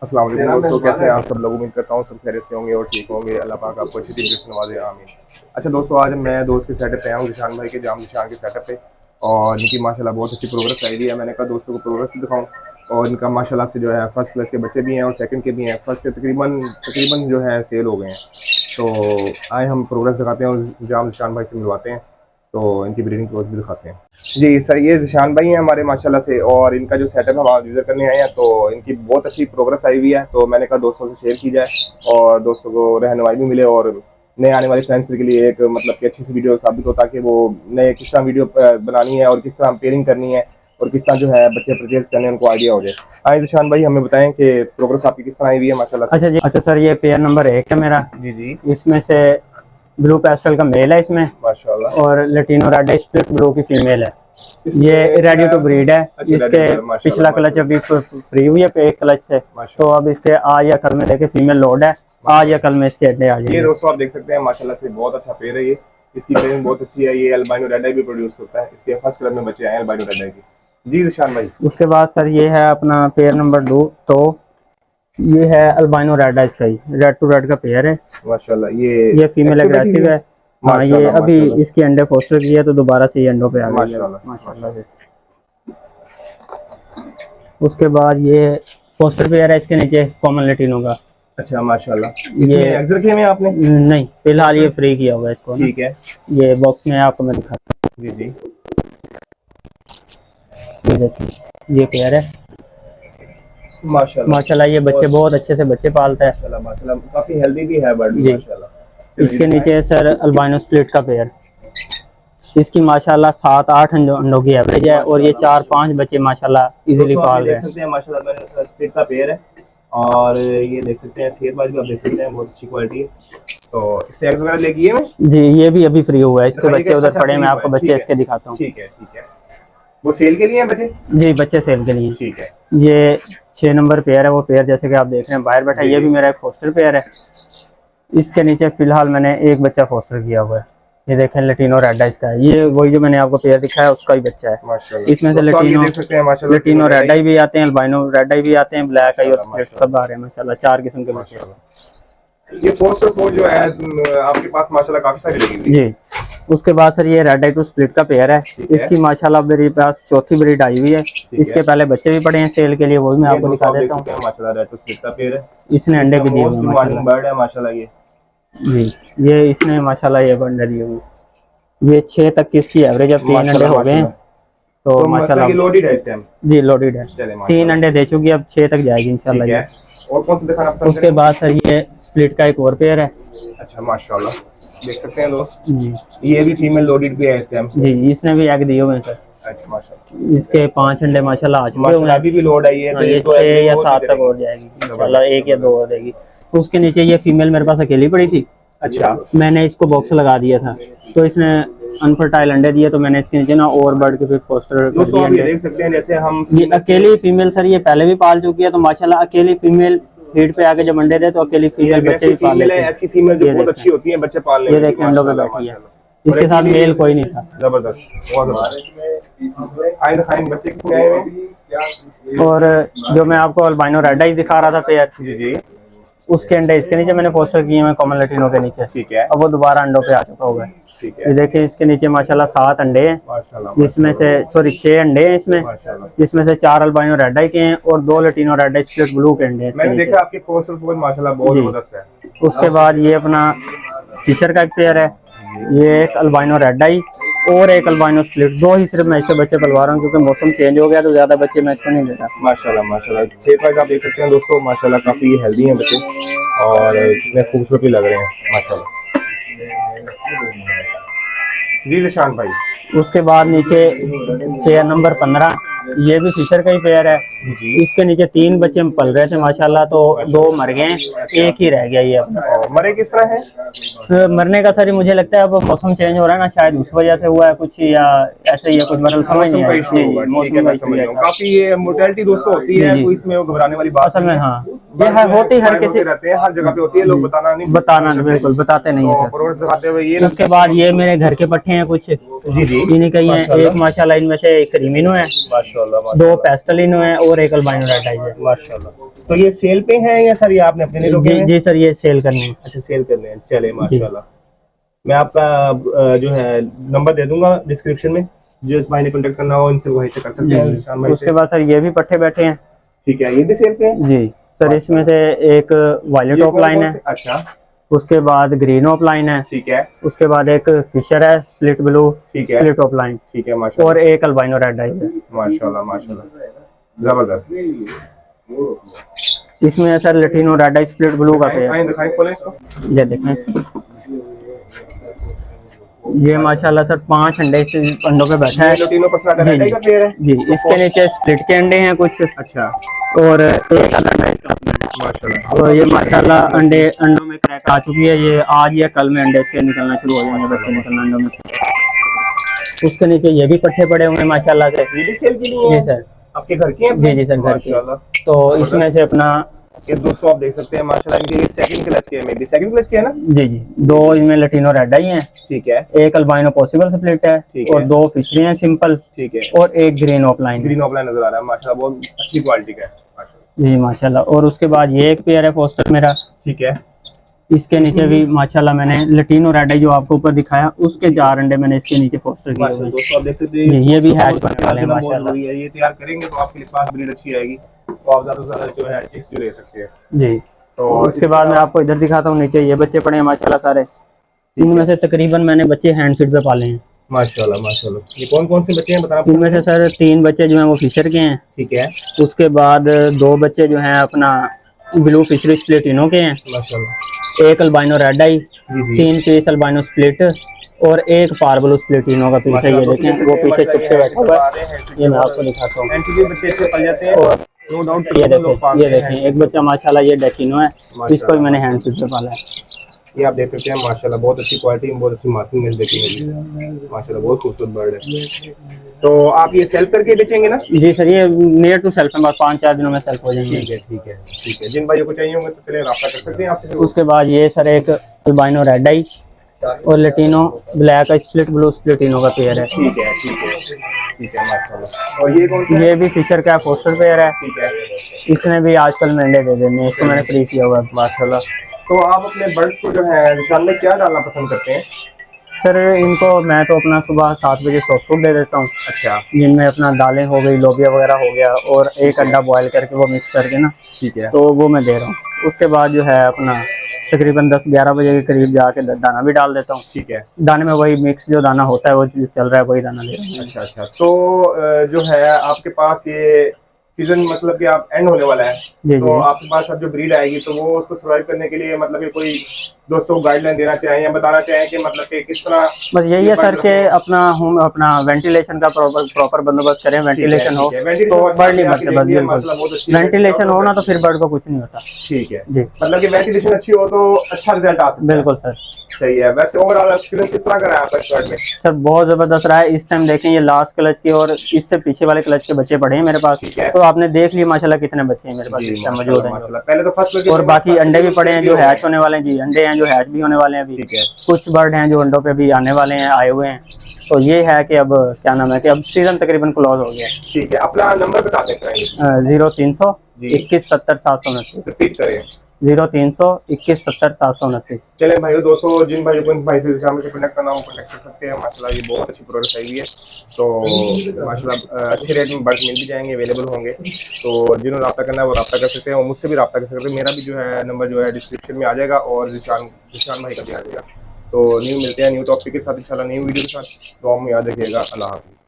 अस्सलाम वालेकुम दोस्तों, कैसे हैं आप सब लोग। उम्मीद करता हूँ सब खैरियत से होंगे और ठीक होंगे। अल्लाह पाक आपको अच्छी तरीके से नवाजे, आमीन। अच्छा दोस्तों, आज मैं दोस्त के सेटअप पे आया हूँ, निशान भाई के, जाम निशान के सेटअप पे। और इनकी माशाल्लाह बहुत अच्छी प्रोग्रेस आई हुई है। मैंने कहा दोस्तों को प्रोग्रेस दिखाऊँ। और इनका माशाल्लाह से जो है फर्स्ट क्लास के बच्चे भी हैं और सेकंड के भी हैं। फर्स्ट के तकरीबन तकरीबन जो है सेल हो गए हैं। तो आए हम प्रोग्रेस दिखाते हैं और जाम निशान भाई से मिलवाते हैं। तो इनकी ब्रीडिंग प्रोग्रेस भी दिखाते हैं। जी सर, ये ज़िशान भाई हैं हमारे माशाल्लाह से, और इनका जो सेटअप हम आज विज़िट करने आए हैं, तो इनकी बहुत अच्छी प्रोग्रेस आई हुई है। तो मैंने कहा दोस्तों से शेयर की जाए और दोस्तों को रहनुमाई भी मिले, और नए आने वाले फ्रेंड्स के लिए एक मतलब कि अच्छी सी वीडियो साबित हो, ताकि वो नए किस तरह वीडियो बनानी है और किस तरह पेयरिंग करनी है और किस तरह जो है बच्चे परचेज करने हैं, उनको आइडिया हो जाए। आए ज़िशान भाई, हमें बताएं कि प्रोग्रेस आपकी किस तरह आई हुई है माशाल्लाह से। अच्छा जी। अच्छा सर, ये पेयर नंबर 1 है मेरा। जी जी। इसमें से ब्लू पेस्टल का मेल है इसमें, माशाल्लाह। और लेटिनो रेड स्प्लिट ब्लू की फीमेल है। ये रेडी टू ब्रीड है। अच्छा, इसके पिछला क्लच अभी फ्री हुई है एक क्लच से, तो अब इसके आज या कल में लेके फीमेल लोड है। आज या कल में इसके अंडे आ ये जाएंगे। दोस्तों आप देख सकते हैं माशाल्लाह से बहुत अच्छा पेयर है ये। इसकी पेयरिंग बहुत अच्छी है। ये अल्बाइनो रेड आई भी प्रोड्यूस करता है। इसके फर्स्ट क्लब में बच्चे आए हैं अल्बाइनो रेड आई के। जी ज़िशान भाई। उसके बाद सर ये है अपना पेयर नंबर 2। तो ये है अल्बाइनो रेड आइस का ही रेड टू रेड का पेयर है। माशाल्लाह ये फीमेल एग्रेसिव है। हाँ, ये माशाल्लाह अभी माशाल्लाह इसके अंडे फोस्टर किया तो दोबारा से ये अंडों पे आ गई है माशाल्लाह माशाल्लाह से। माशाल्लाह। उसके बाद ये पोस्टर पेयर है इसके नीचे कॉमन लेटिनो का। अच्छा माशाल्लाह। ये इसमें एग्स रखे हुए हैं आपने। नहीं, फिलहाल ये फ्री किया हुआ है इसको ना। ठीक है। ये बॉक्स में आपको मैं दिखाता जी जी। हूँ, ये देखिए ये पेयर है। माशाल्लाह माशाल्लाह ये बच्चे बहुत अच्छे से बच्चे पालता है माशाल्लाह माशाल्लाह, काफी हेल्दी भी है बर्ड भी जी। माशाल्लाह। इसके नीचे है सर अल्बाइनो स्प्लिट का पेयर। इसकी माशाल्लाह 7-8 अंडों की एवरेज है, और ये 4-5 बच्चे माशाल्लाह इजीली पाल रहे हैं। देख सकते हैं माशाल्लाह, मैंने स्प्लिट का पेयर है। और ये देख सकते हैं सेहत वाइज भी आप देख सकते हैं, बहुत अच्छी क्वालिटी है। तो इसके एग्स वगैरह लेके ये में जी, ये भी अभी फ्री हुआ है। इसके बच्चे उधर अच्छा पड़े, फ्री मैं हुआ आपको है। बच्चे इसके दिखाता हूँ। ठीक है ठीक है। वो सेल के लिए हैं बच्चे। जी, बच्चे सेल के लिए। ठीक है। ये 6 नंबर पेयर है। वो पेयर जैसे कि आप देख रहे हैं बाहर बैठा है, ये भी मेरा एक फोस्टर पेयर है। इसके नीचे फिलहाल मैंने एक बच्चा फोस्टर किया हुआ है। ये देखें लेटिनो रेड आइस का है। ये वही जो मैंने आपको पेयर दिखाया उसका ही बच्चा है। इसमें से लेटिनो रेड आई भी आते हैं, अल्बाइनो रेड आई भी आते हैं, ब्लैक आई और स्प्लिट सब आ रहे हैं माशाल्लाह। 4 किस्म के बच्चे हैं। ये पोस्टर फोर जो है आपके पास माशाल्लाह काफी सारी लगी हुई है। जी। उसके बाद सर ये रेड आई टू स्प्लिट का पेयर है। इसकी माशाल्लाह मेरे पास चौथी ब्रीड आई हुई है। इसके पहले बच्चे भी पड़े हैं सेल के लिए, वो भी मैं आपको दिखा देता हूँ। माशाल्लाह रेड टू स्प्लिट का पेयर है। इसने अंडे भी दिए हुए हैं माशाल्लाह। बर्ड है माशाल्लाह ये। जी, ये इसने माशाल्लाह ये अंडे दिए हुए हैं। ये 6 तक की इसकी एवरेज, अब 3 अंडे हो गए हैं। तो माशाल्लाह ये लोडेड है इस टाइम। जी लोडेड है। 3 अंडे दे चुकी है, अब 6 तक जाएगी इंशाल्लाह ये। और कौन सा दिखाना पसंद उसके बाद सर ये स्प्लिट का एक और पेयर है। अच्छा माशाल्लाह, देख सकते हैं दोस्त। जी ये भी फीमेल लोडेड भी है इस टाइम। जी, इसने भी एग दिए हुए हैं सर। अच्छा माशाल्लाह। इसके 5 अंडे माशाल्लाह आ चुके हुए हैं। अभी भी लोड है ये। हाँ, ये 6 या 7 तक और जाएगी इंशाल्लाह, 1 या 2 और देगी। उसके नीचे ये फीमेल मेरे पास अकेली पड़ी थी। अच्छा, मैंने इसको बॉक्स लगा दिया था, तो इसने अनफर्टाइल अंडे दिए, तो मैंने इसके नीचे ना और बर्ड के फिर फोस्टर कर दोस्तों दिए आप ये अंडे। देख सकते हैं जैसे हम ये अकेली फीमेल सर, ये पहले भी पाल चुकी है, तो माशाल्लाह अकेली फीमेल फीड पे आके जब अंडे दे तो अकेली फीमेल बच्चे भी पाल लेते हैं। ऐसी फीमेल जो बहुत अच्छी होती है बच्चे पालने में। ये देखें अंडों पे बैठी है। इसके साथ मेल कोई नहीं था। जबरदस्त। आए बच्चे कितने आए हुए। और जो मैं आपको अल्बाइनो रेड आई दिखा रहा था पेयर, जी जी। उसके अंडे इसके नीचे मैंने पोस्टर किए हैं कॉमन लेटिनो के नीचे। ठीक है। अब वो दोबारा अंडों पे आ चुका होगा। ठीक ये है। देखिए इसके नीचे माशाल्लाह 7 अंडे हैं, माशाल्लाह जिसमें से 6 अंडे हैं इसमें, जिसमें से 4 अल्बाइनो रेड आई के हैं और 2 लेटिनो रेड आई स्प्लिट ब्लू के अंडे हैं इसके मैंने नीचे। देखा आपके पोस्टर फोर माशाल्लाह बहुत जबरदस्त है। उसके बाद ये अपना फिशर का एक पेयर है। ये एक अल्बाइनो रेड आई और एक अल्बाइनो स्प्लिट, 2 ही सिर्फ मैं इससे बच्चे पलवा रहा हूँ, क्योंकि मौसम चेंज हो गया तो ज्यादा बच्चे मैं इसको नहीं देता। माशाल्लाह माशाल्लाह, सेहत वाइज आप देख सकते हैं दोस्तों, माशाल्लाह काफी हेल्दी हैं बच्चे और इतने खूबसूरत भी लग रहे हैं माशाल्लाह। जी निशान भाई। उसके बाद नीचे पेयर नंबर 15, ये भी फिशर का ही पेयर है। इसके नीचे 3 बच्चे पल रहे थे माशाल्लाह, तो 2 मर गए, एक ही रह गया ये अपना। मरे किस तरह है। मरने का सर मुझे लगता है अब मौसम चेंज हो रहा है ना, शायद उस वजह से हुआ है कुछ, या ऐसे ही है कुछ, मतलब समझ नहीं आया। मौसम का इशू है काफी ये मोर्टेलिटी दोस्तों होती है, कोई इसमें घबराने वाली बात असल में। हाँ, ये है होती हर किसी रहते हैं, हर जगह पे होती है, लोग बताना बिल्कुल बताते नहीं है सर। उसके बाद ये मेरे घर के पट्टे हैं कुछ, जी जी। इन्हीं का ही है। एक माशाल्लाह इनमें से एक क्रीमिनो है, माशाल्लाह दो माशाल्लाह पेस्टलिनो है और एक अल्बाइनो रेड आइज है। माशाल्लाह। तो ये सेल पे है या सर ये आपने अपने लिए रोके जी हैं? जी सर, ये सेल करनी है। अच्छा सेल करने हैं, चले जी माशाल्लाह। मैं आपका जो है नंबर दे दूंगा डिस्क्रिप्शन में, जिस भाई ने कॉन्टेक्ट करना हो इनसे वहीं से कर सकते हैं जी। निशान भाई उसके से। बाद सर ये भी पट्टे बैठे हैं। ठीक है, ये भी सेल पे है? जी सर, इसमें से एक वायलेट ये ऑफ कौन लाइन कौन है, से? अच्छा उसके बाद ग्रीन ऑफ लाइन है, ठीक है उसके बाद एक फिशर है स्प्लिट ब्लू, ठीक है स्प्लिट ऑफ लाइन, ठीक है और माशाल्लाह एक अल्बाइनो रेड आई है। माशाल्लाह माशाल्लाह जबरदस्त। इसमें है सर लटीनो रेड आई स्प्लिट ब्लू का पेयर। दिखाएं खोलें इसको। ये देखें, ये माशाल्लाह सर 5 अंडे से अंडों पे बैठा ये है। लुटिनो पर्सनाटा जी रेड आई जी का पेयर है? जी, तो इसके नीचे स्प्लिट के अंडे हैं कुछ, अच्छा और एक अलग है इसका अपना। माशाल्लाह। तो ये माशाल्लाह अंडों में क्रैक आ चुकी है, ये आज या कल में अंडे इसके निकलना शुरू हो जाएंगे, बच्चे निकलना अंडों में से। उसके नीचे ये भी पट्टे पड़े हुए हैं माशाल्लाह से। ये भी सेल के लिए जी है? सर। आपके घर के हैं जी अपने? जी सर, घर के। माशाल्लाह तो इसमें से अपना ये दोस्तों आप देख सकते हैं माशाल्लाह, इनके सेकंड क्लच के है, मे बी सेकंड क्लच के है ना? जी जी, 2 इनमें लटीनो रेड आई हैं, ठीक है एक अल्बाइनो पॉसिबल स्प्लिट है, ठीक और है 2 फिशरी हैं सिंपल, ठीक है। और एक ग्रीन ऑफ लाइन है। ग्रीन ऑफलाइन नजर आ रहा है माशाल्लाह, बहुत अच्छी क्वालिटी का है माशाल्लाह। जी माशाल्लाह। और उसके बाद ये एक पेयर है फोस्टर मेरा, ठीक है इसके नीचे भी माशाल्लाह मैंने लटीनो रेड आई जो आपको ऊपर दिखाया उसके 4 अंडे मैंने इसके नीचे फोस्टर किए हुए माशाल्लाह। हैं। दोस्तों आप देख सकते जी, हैं ये भी हैच बनने वाले हैं बहुत माशाल्लाह। जरूरी है, ये तैयार करेंगे तो आपके पास ब्रीड अच्छी आएगी, तो आप ज्यादा से ज्यादा जो है चिक्स जो ले सकते हैं। जी। तो और उसके बाद मैं आपको इधर दिखाता हूँ, नीचे ये बच्चे पड़े हैं माशाल्लाह सारे। इनमें से तकरीबन मैंने बच्चे हैंड फीड पे पाले हैं। माशाल्लाह माशाल्लाह। ये कौन कौन से बच्चे हैं बताना? इनमें से सर 3 बच्चे जो हैं वो फिशर के हैं, ठीक है उसके बाद 2 बच्चे जो हैं अपना ब्लू फिशरी स्प्लिटिनो के हैं, माशाल्लाह। एक अल्बाइनो रेड आई, जी जी 3 पीस अल्बाइनो स्प्लिट, और एक पार्बलो स्प्लिटिनो का पीस है। ये देखें वो पीछे चुप के बैठा हुआ है, ये मैं आपको दिखाता हूँ। एंटी बच्चे अच्छे पल जाते हैं, और नो डाउट। ये देखें एक बच्चा माशाल्लाह ये डेकिनो है, इसको भी मैंने हैंड फीड पे पाला है। ये आप देख सकते हैं माशाल्लाह, बहुत अच्छी क्वालिटी में बहुत अच्छी मार्किंग मिल देखी माशाल्लाह, बहुत खूबसूरत बर्ड है। तो आप ये सेल करके बेचेंगे ना? जी सर, ये नियर टू सेल्फ है, बस 5-4 दिनों में सेल्फ हो जाएंगे। ठीक है ठीक है ठीक है। जिन भाइयों को चाहिए होंगे तो चलिए रब्ता कर सकते हैं आपसे। उसके बाद ये सर एक अल्बाइनो रेड आई और लटीनो ब्लैक स्प्लिट ब्लू स्प्लिटिनो का पेयर है। ठीक है ठीक है ठीक है माशाल्लाह। और ये कौन सा? ये भी फिशर का पोस्टर पेयर है, ठीक है इसने भी आजकल में अंडे दे देने, इसको मैंने फ्री किया हुआ है। माशाल्लाह। तो आप अपने बर्ड्स को जो है निशान में क्या डालना पसंद करते हैं? सर इनको मैं तो अपना सुबह 7 बजे सॉफ्ट फूड दे देता हूँ, अच्छा जिनमें अपना दालें हो गई, लोबिया वगैरह हो गया, और एक अंडा बॉयल करके वो मिक्स करके ना, ठीक है तो वो मैं दे रहा हूँ। उसके बाद जो है अपना तकरीबन 10-11 बजे के करीब जाके दाना भी डाल देता हूँ। ठीक है। दाने में वही मिक्स जो दाना होता है वो जो चल रहा है वही दाना दे रहा हूँ। अच्छा अच्छा। तो जो है आपके पास ये सीजन मतलब कि आप एंड होने वाला है, जी तो जी। आपके पास अब जो ब्रीड आएगी तो वो उसको सर्वाइव करने के लिए मतलब कि कोई दोस्तों को गाइडलाइन देना चाहें या बताना चाहें कि मतलब कि किस तरह? बस यही है सर के अपना होम अपना वेंटिलेशन का प्रॉपर बंदोबस्त करें, वेंटिलेशन हो तो बर्ड नहीं मरते, बस बिल्कुल वेंटिलेशन हो ना तो फिर बर्ड को कुछ नहीं होता। ठीक है जी मतलब कि वेंटिलेशन अच्छी हो तो अच्छा रिजल्ट आ सकता है। बिल्कुल सर। सही है। वैसे ओवरऑल एक्सपीरियंस किस तरह का रहा आपका इस बर्ड में? सर बहुत जबरदस्त रहा है। इस टाइम देखें ये लास्ट क्लच के और इससे पीछे वाले क्लच के बच्चे पड़े हैं मेरे पास, तो आपने देख लिया माशाल्लाह कितने बच्चे हैं मेरे पास इस टाइम मौजूद हैं। पहले तो फर्स्ट और बाकी अंडे भी पड़े हैं जो हैच होने वाले हैं। जी अंडे हैं जो हैच भी होने वाले हैं अभी। ठीक है कुछ बर्ड हैं जो अंडों पे भी आने वाले हैं, आए हुए हैं। तो ये है कि अब क्या नाम है कि अब सीजन तकरीबन क्लोज हो गया। ठीक है। अपना नंबर बता दें 0300 21 70 729। रिपीट करें। 0300 21 70 729। चले भाइयों दोस्तों, जिन भाइयों को इन भाई से शाम से कनेक्ट करना हो कनेक्ट कर सकते हैं। माशाल्लाह ये बहुत अच्छी प्रोडक्ट आई हुई है, तो माशाल्लाह अच्छे रेट में बर्ड मिल भी जाएंगे, अवेलेबल होंगे। तो जिन्होंने रब्ता करना है वो रब्ता कर सकते हैं, और मुझसे भी रब्ता कर सकते हैं। मेरा भी जो है नंबर जो है डिस्क्रिप्शन में आ जाएगा, और निशान भाई का भी आ जाएगा। तो न्यू मिलते हैं न्यू टॉपिक के साथ इंशाल्लाह, न्यू वीडियो के साथ। तो हम याद रखिएगा। अल्लाह हाफ़िज़।